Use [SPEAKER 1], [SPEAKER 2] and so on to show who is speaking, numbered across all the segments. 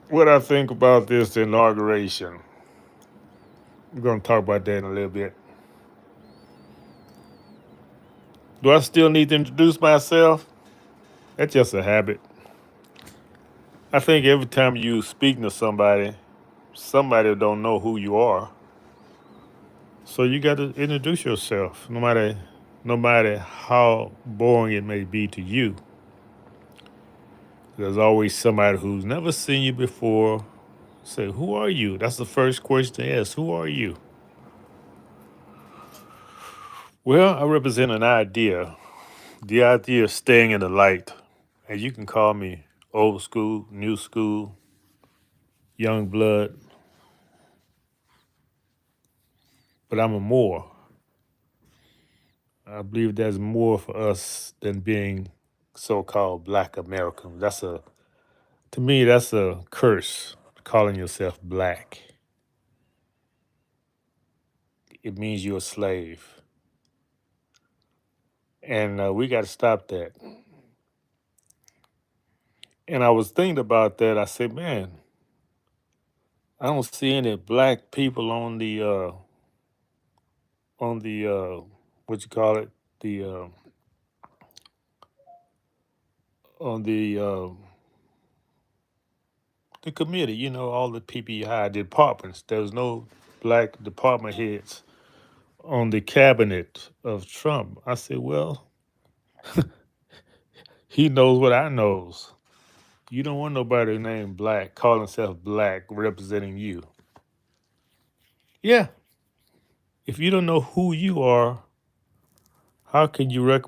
[SPEAKER 1] What I think about this inauguration. We're going to talk about that in a little bit. Do I still need to introduce myself? That's just a habit. I think every time you speak to somebody, somebody don't know who you are. So you got to introduce yourself, no matter how boring it may be to you. There's always somebody who's never seen you before. Say, who are you? That's the first question to ask. Who are you? Well, I represent an idea. The idea of staying in the light. And you can call me old school, new school, young blood, but I'm a more. I believe there's more for us than being so-called Black Americans. To me, that's a curse. Calling yourself black, it means you're a slave, and we got to stop that. And I was thinking about that. I said, man, I don't see any black people on the what you call it, the on the committee. All the PPI departments. There's no black department heads on the cabinet of Trump. I said, well, he knows what I knows. You don't want nobody named Black, calling himself Black, representing you. Yeah, if you don't know who you are, how can you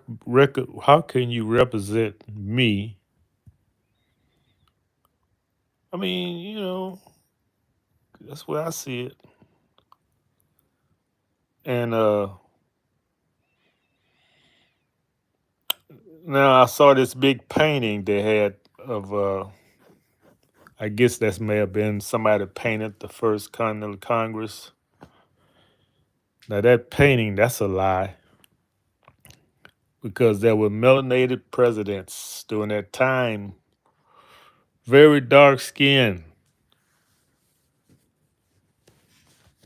[SPEAKER 1] how can you represent me? I mean, that's where I see it. And now I saw this big painting they had of I guess that may have been somebody painted the first Continental Congress. Now that painting, that's a lie because there were melanated presidents during that time, very dark skin.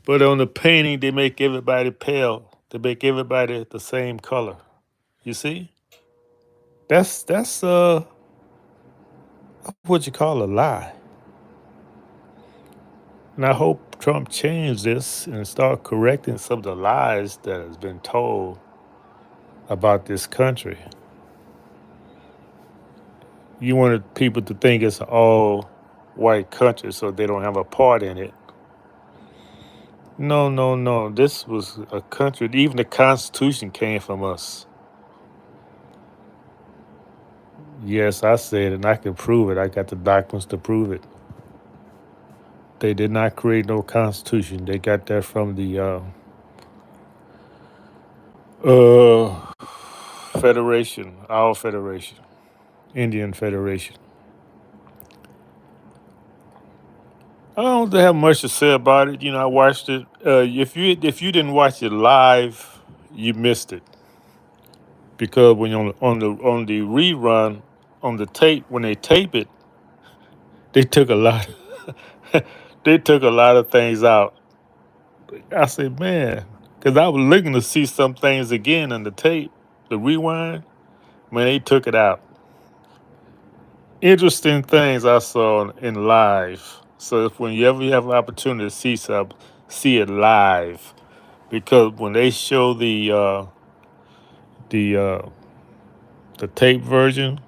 [SPEAKER 1] But on the painting, they make everybody pale. They make everybody the same color. You see? That's what you call a lie. And I hope Trump change this and start correcting some of the lies that has been told about this country. You wanted people to think it's an all white country so they don't have a part in it. No, no, no. This was a country, even the Constitution came from us. Yes, I said it, and I can prove it. I got the documents to prove it. They did not create no Constitution. They got that from the uh, Federation, our Federation, Indian Federation. I don't have much to say about it. I watched it. If you didn't watch it live, you missed it because when you're on the rerun on the tape, when they tape it, they took a lot. They took a lot of things out. I said, man, because I was looking to see some things again on the tape, the rewind. Man, they took it out. Interesting things I saw in live. So if when you ever have an opportunity to see something, see it live. Because when they show the uh, the tape version,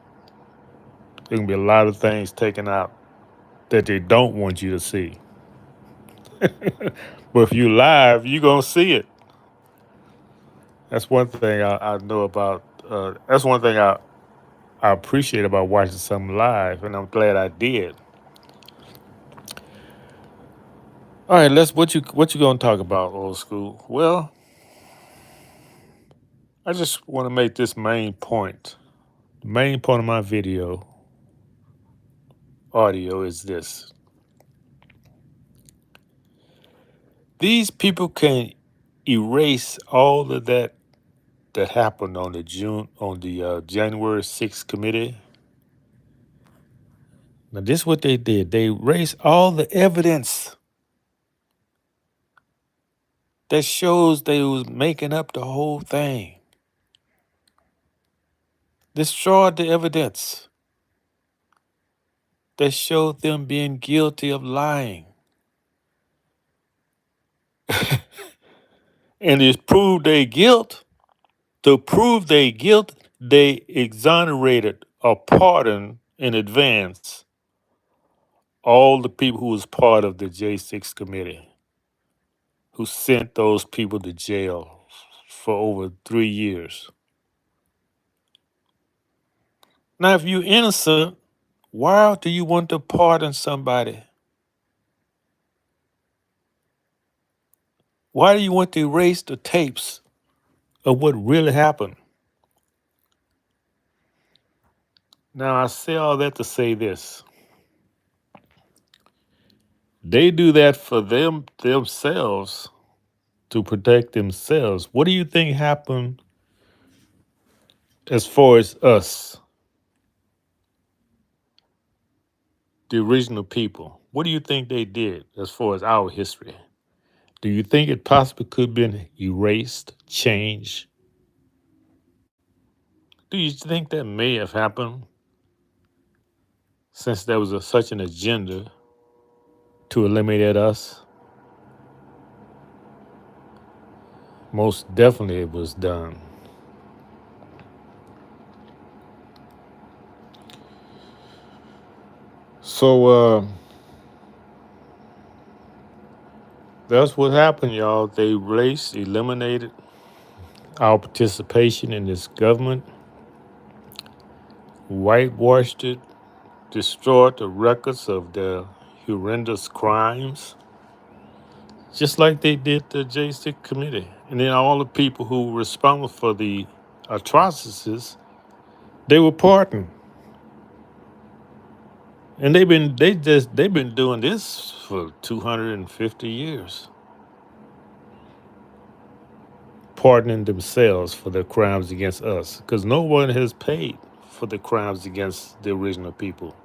[SPEAKER 1] there can be a lot of things taken out that they don't want you to see. But if you live, you gonna see it. That's one thing I know about. That's one thing I appreciate about watching something live, and I'm glad I did. All right, let's what you gonna talk about, old school? Well, I just want to make this main point. The main point of my video audio is this: these people can erase all of that happened on the January 6th committee. Now, this is what they did. They erased all the evidence that shows they was making up the whole thing. Destroyed the evidence that showed them being guilty of lying. And it proved their guilt. To prove their guilt, they exonerated or pardoned in advance all the people who was part of the J6 committee, who sent those people to jail for over 3 years. Now, if you're innocent, why do you want to pardon somebody? Why do you want to erase the tapes of what really happened? Now, I say all that to say this. They do that for themselves, to protect themselves. What do you think happened as far as us, the original people? What do you think they did as far as our history? Do you think it possibly could have been erased, changed? Do you think that may have happened since there was such an agenda to eliminate us? Most definitely it was done. So that's what happened, y'all. They eliminated our participation in this government, whitewashed it, destroyed the records of their horrendous crimes, just like they did the J6 committee. And then all the people who were responsible for the atrocities, they were pardoned. And they've been doing this for 250 years, pardoning themselves for their crimes against us, because no one has paid for the crimes against the original people.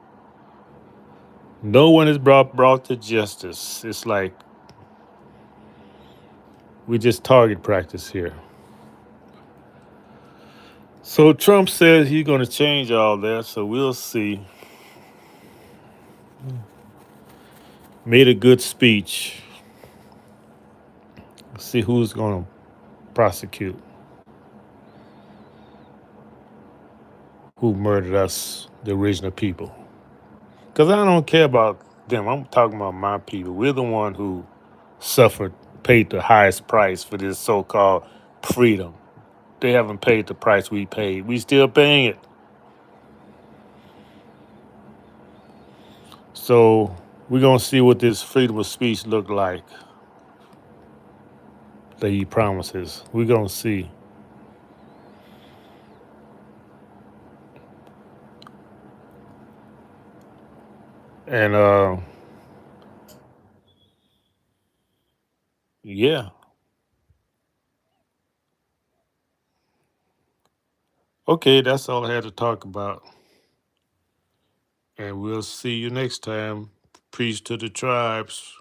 [SPEAKER 1] No one is brought to justice. It's like we just target practice here. So Trump says he's going to change all that. So we'll see. Made a good speech. See who's going to prosecute, who murdered us, the original people. Because I don't care about them. I'm talking about my people. We're the one who suffered, paid the highest price for this so-called freedom. They haven't paid the price we paid. We still paying it. So we're going to see what this freedom of speech look like that he promises. We're going to see. And yeah. Okay, that's all I had to talk about. And we'll see you next time. Peace to the tribes.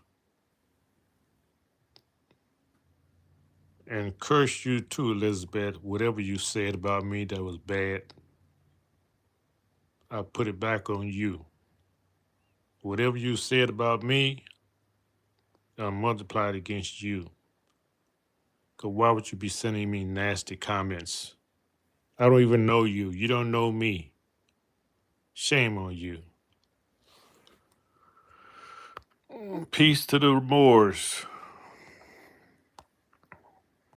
[SPEAKER 1] And curse you too, Elizabeth. Whatever you said about me that was bad, I put it back on you. Whatever you said about me, I multiplied against you. Because why would you be sending me nasty comments? I don't even know you. You don't know me. Shame on you. Peace to the Moors.